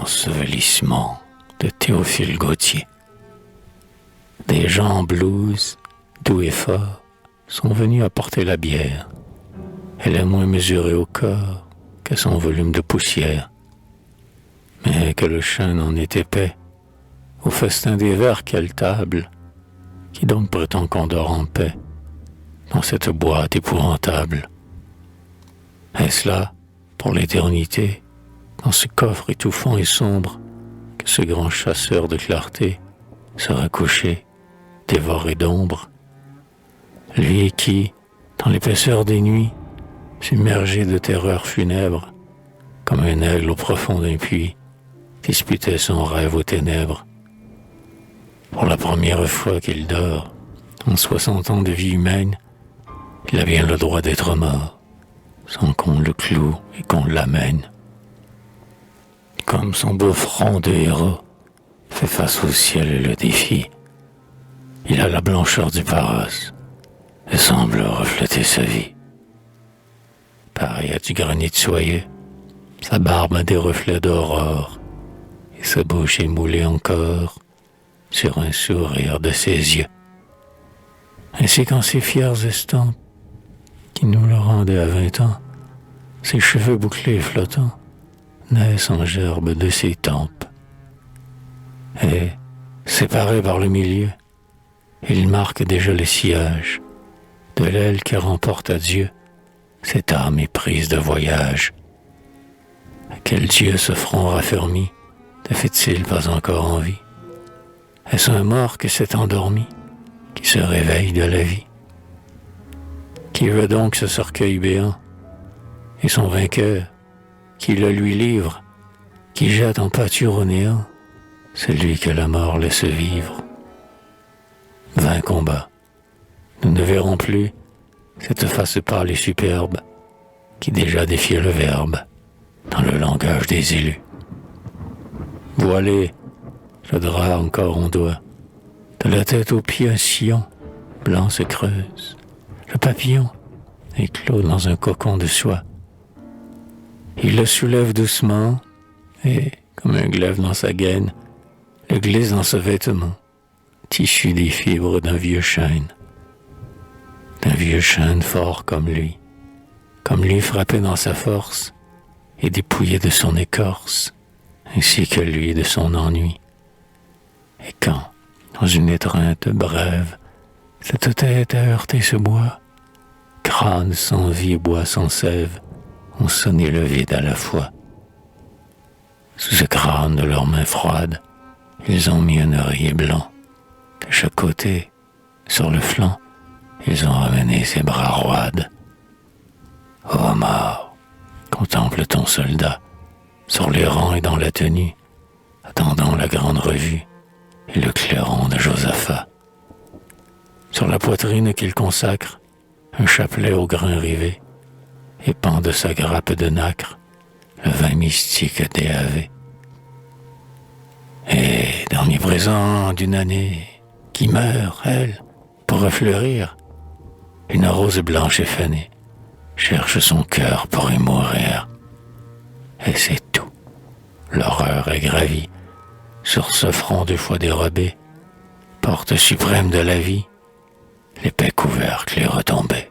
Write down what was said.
l'ensevelissement de Théophile Gautier. Des gens en blouse, doux et forts, sont venus apporter la bière. Elle est moins mesurée au corps que son volume de poussière. Mais que le chêne en est épais, au festin des verres, quelle table, qui donc prétend qu'on dort en paix dans cette boîte épouvantable? Est-ce là, pour l'éternité, dans ce coffre étouffant et sombre, que ce grand chasseur de clarté sera couché, dévoré d'ombre? Lui qui, dans l'épaisseur des nuits, submergé de terreurs funèbres, comme un aigle au profond d'un puits, disputait son rêve aux ténèbres. Pour la première fois qu'il dort, en 60 ans de vie humaine, il a bien le droit d'être mort, sans qu'on le cloue et qu'on l'amène. Comme son beau front de héros fait face au ciel et le défie, il a la blancheur du paros et semble refléter sa vie. Pareil à du granit soyeux, sa barbe a des reflets d'aurore, et sa bouche est moulée encore sur un sourire de ses yeux. Ainsi qu'en ses fières estampes, qui nous le rendaient à 20 ans, ses cheveux bouclés et flottants naissent en gerbes de ses tempes. Et, séparés par le milieu, ils marquent déjà le sillage de l'aile qui remporte à Dieu cette âme éprise de voyage. Quel Dieu ce front raffermi ne fait-il pas encore en vie? Est-ce un mort que s'est endormi, qui se réveille de la vie? Qui veut donc ce cercueil béant, et son vainqueur, qui le lui livre, qui jette en pâture au néant celui que la mort laisse vivre? 20 combats, nous ne verrons plus cette face pâle et superbe, qui déjà défiait le verbe dans le langage des élus. Voilé, le drap encore ondoie, de la tête aux pieds un sillon blanc se creuse, le papillon éclot dans un cocon de soie. Il le soulève doucement et, comme un glaive dans sa gaine, le glisse dans ce vêtement, tissu des fibres d'un vieux chêne fort comme lui frappé dans sa force et dépouillé de son écorce, ainsi que lui de son ennui. Et quand, dans une étreinte brève, cette tête a heurté ce bois, crâne sans vie et bois sans sève ont sonné le vide à la fois. Sous ce crâne de leurs mains froides, ils ont mis un oreiller blanc. De chaque côté, sur le flanc, ils ont ramené ses bras roides. Ô mort, contemple ton soldat, sur les rangs et dans la tenue, attendant la grande revue et le clairon de Josaphat. Sur la poitrine qu'il consacre, un chapelet au grain rivé, et pend de sa grappe de nacre le vin mystique des Ave. Et dernier présent d'une année qui meurt, elle, pour refleurir, une rose blanche et fanée cherche son cœur pour y mourir. Et c'est tout. L'horreur est gravie sur ce front 2 fois dérobé, porte suprême de la vie, l'épais couvercle est retombé.